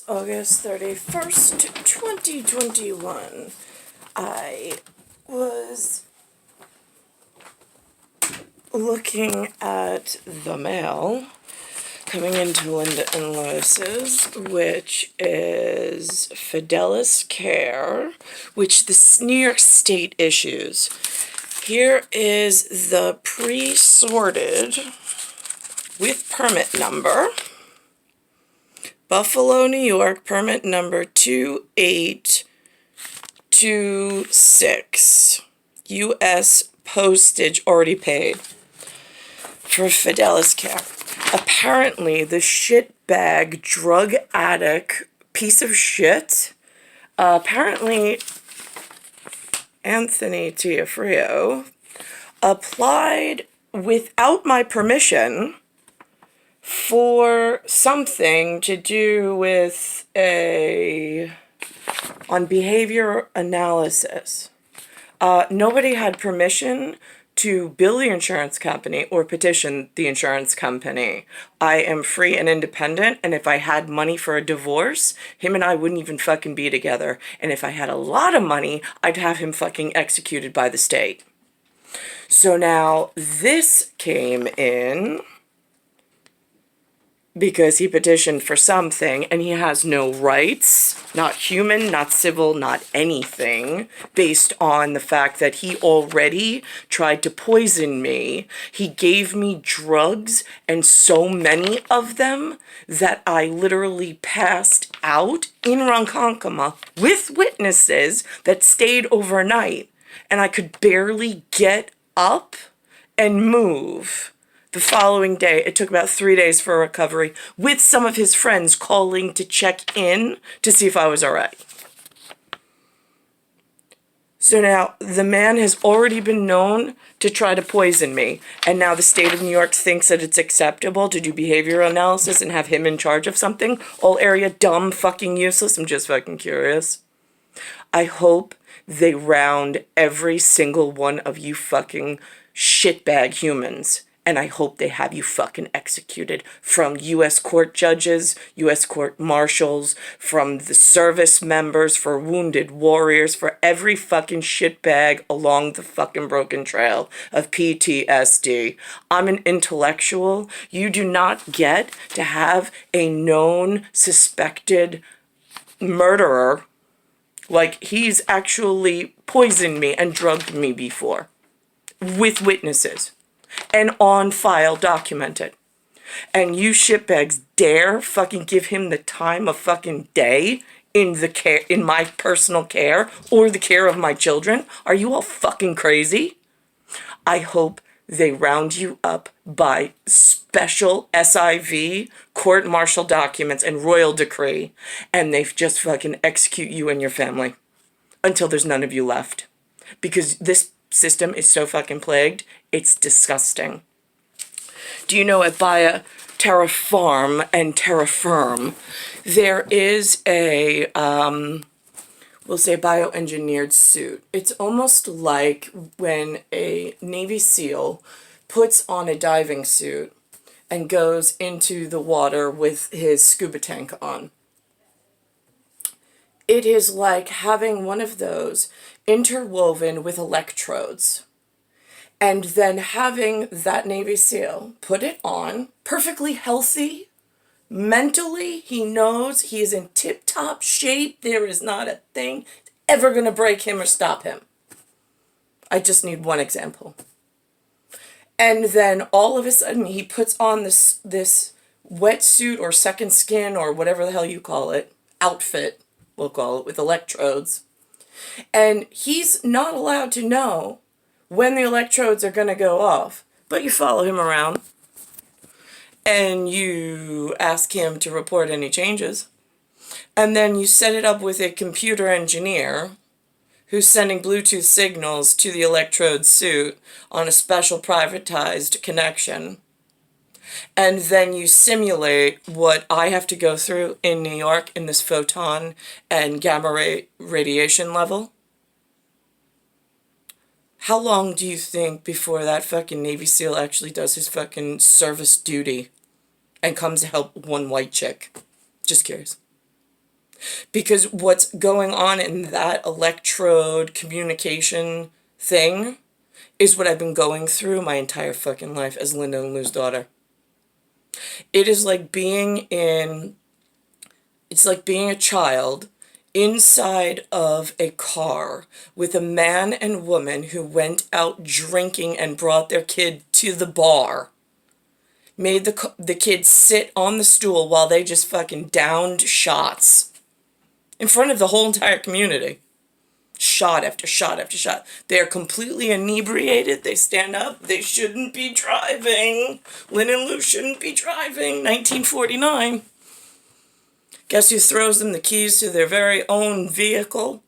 August 31st, 2021. I was looking at the mail coming into Linda and Lewis's, which is FIDELIS Care, which the New York State issues. Here is the pre-sorted with permit number. Buffalo, New York, permit number 2826. U.S. postage already paid for FIDELIS Care. Apparently, the shitbag drug addict piece of shit, apparently Anthony Teofrio, applied without my permission for something to do with on behavior analysis. Nobody had permission to bill the insurance company or petition the insurance company. I am free and independent, and if I had money for a divorce, him and I wouldn't even fucking be together. And if I had a lot of money, I'd have him fucking executed by the state. So now this came in because he petitioned for something and he has no rights, not human, not civil, not anything, based on the fact that he already tried to poison me. He gave me drugs, and so many of them that I literally passed out in Ronkonkoma with witnesses that stayed overnight, and I could barely get up and move. The following day, it took about 3 days for recovery, with some of his friends calling to check in to see if I was all right. So now, the man has already been known to try to poison me, and now the state of New York thinks that it's acceptable to do behavioral analysis and have him in charge of something. All area dumb, fucking useless. I'm just fucking curious. I hope they round every single one of you fucking shitbag humans. And I hope they have you fucking executed, from U.S. court judges, U.S. court marshals, from the service members, for wounded warriors, for every fucking shitbag along the fucking broken trail of PTSD. I'm an intellectual. You do not get to have a known suspected murderer, like he's actually poisoned me and drugged me before, with witnesses. And on file, documented. And you shitbags dare fucking give him the time of fucking day in the care, in my personal care, or the care of my children? Are you all fucking crazy? I hope they round you up by special SIV, court-martial documents, and royal decree, and they just fucking execute you and your family until there's none of you left. Because this system is so fucking plagued, it's disgusting. Do you know at BioTerrorIST and TerraFirm, there is a, we'll say, bioengineered suit. It's almost like when a Navy SEAL puts on a diving suit and goes into the water with his scuba tank on. It is like having one of those interwoven with electrodes, and then having that Navy SEAL put it on, perfectly healthy, mentally, he knows he is in tip-top shape. There is not a thing ever going to break him or stop him. I just need one example. And then all of a sudden, he puts on this wetsuit or second skin or whatever the hell you call it, outfit, we'll call it, with electrodes. And he's not allowed to know when the electrodes are going to go off. But you follow him around and you ask him to report any changes. And then you set it up with a computer engineer who's sending Bluetooth signals to the electrode suit on a special privatized connection. And then you simulate what I have to go through in New York in this photon and gamma ray radiation level. How long do you think before that fucking Navy SEAL actually does his fucking service duty and comes to help one white chick? Just curious. Because what's going on in that electrode communication thing is what I've been going through my entire fucking life as Linda and Lou's daughter. It is like being in, it's like being a child inside of a car with a man and woman who went out drinking and brought their kid to the bar. Made the kid sit on the stool while they just fucking downed shots in front of the whole entire community. Shot after shot after shot. They are completely inebriated. They stand up. They shouldn't be driving. Lynn and Lou shouldn't be driving. 1949. Guess who throws them the keys to their very own vehicle?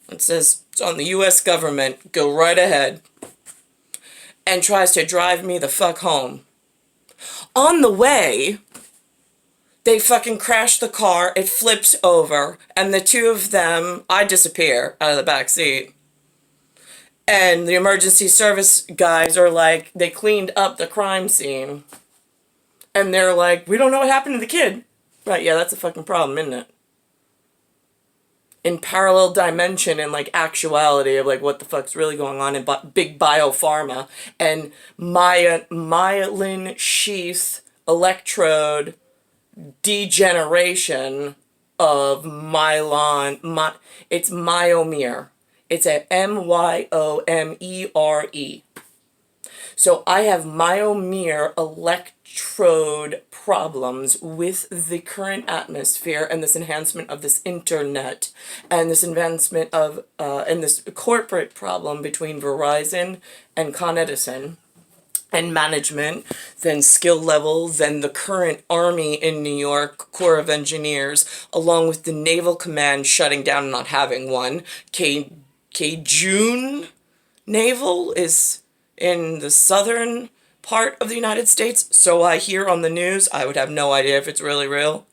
It says it's on the U.S. government. Go right ahead. And tries to drive me the fuck home. On the way, they fucking crash the car, it flips over, and the two of them, I disappear out of the back seat. And the emergency service guys are like, they cleaned up the crime scene. And they're like, we don't know what happened to the kid. Right, yeah, that's a fucking problem, isn't it? In parallel dimension and like actuality of like what the fuck's really going on in big biopharma and myelin sheath electrode degeneration of myelin. It's myomere. It's a MYOMERE. So I have myomere electrode problems with the current atmosphere and this enhancement of this internet and this advancement of and this corporate problem between Verizon and Con Edison and management, then skill level, then the current Army in New York, Corps of Engineers, along with the Naval Command shutting down and not having one. June Naval is in the southern part of the United States, so I hear on the news. I would have no idea if it's really real.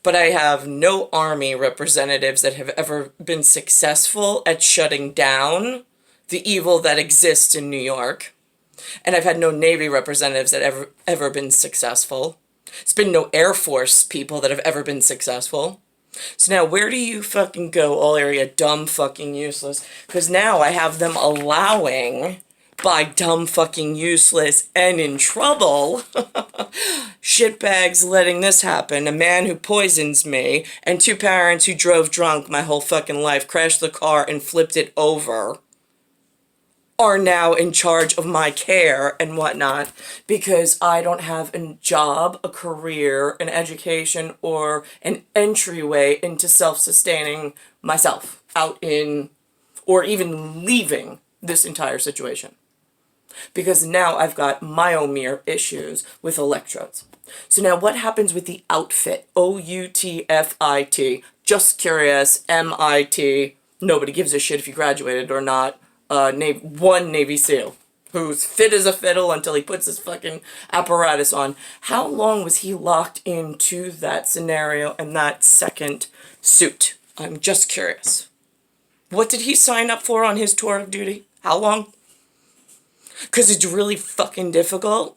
But I have no Army representatives that have ever been successful at shutting down the evil that exists in New York. And I've had no Navy representatives that have ever been successful. It's been no Air Force people that have ever been successful. So now where do you fucking go, all area dumb fucking useless? Because now I have them allowing, by dumb fucking useless and in trouble, shitbags letting this happen. A man who poisons me and two parents who drove drunk my whole fucking life, crashed the car and flipped it over, are now in charge of my care and whatnot because I don't have a job, a career, an education, or an entryway into self-sustaining myself out in, or even leaving this entire situation. Because now I've got myomere issues with electrodes. So now what happens with the outfit? OUTFIT. Just curious, MIT. Nobody gives a shit if you graduated or not. One Navy SEAL who's fit as a fiddle until he puts his fucking apparatus on. How long was he locked into that scenario and that second suit? I'm just curious. What did he sign up for on his tour of duty? How long? Because it's really fucking difficult.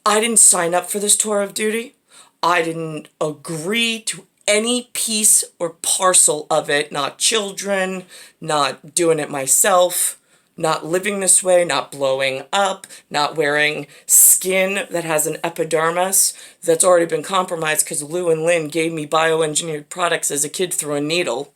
I didn't sign up for this tour of duty. I didn't agree to any piece or parcel of it, not children, not doing it myself, not living this way, not blowing up, not wearing skin that has an epidermis that's already been compromised because Lou and Lynn gave me bioengineered products as a kid through a needle.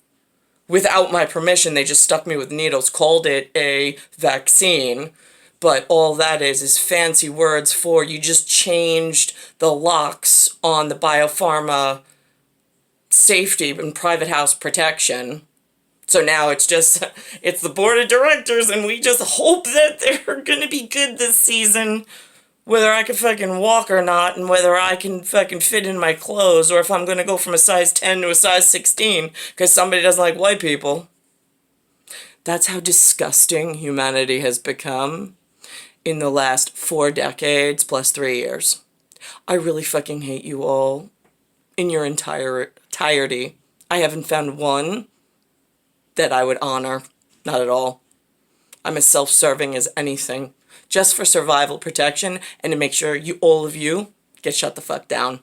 Without my permission, they just stuck me with needles, called it a vaccine, but all that is fancy words for you just changed the locks on the biopharma safety and private house protection. So now it's the board of directors and we just hope that they're gonna be good this season, whether I can fucking walk or not, and whether I can fucking fit in my clothes, or if I'm gonna go from a size 10 to a size 16 because somebody doesn't like white people. That's how disgusting humanity has become in the last 4 decades plus 3 years. I really fucking hate you all in your entirety. I haven't found one that I would honor. Not at all. I'm as self-serving as anything. Just for survival protection and to make sure all of you get shut the fuck down.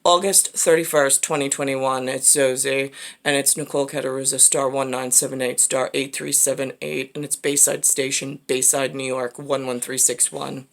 August 31st, 2021, it's Zozie, and it's Nicole Cataruzza, star 1978, star 8378, and it's Bayside Station, Bayside, New York, 11361.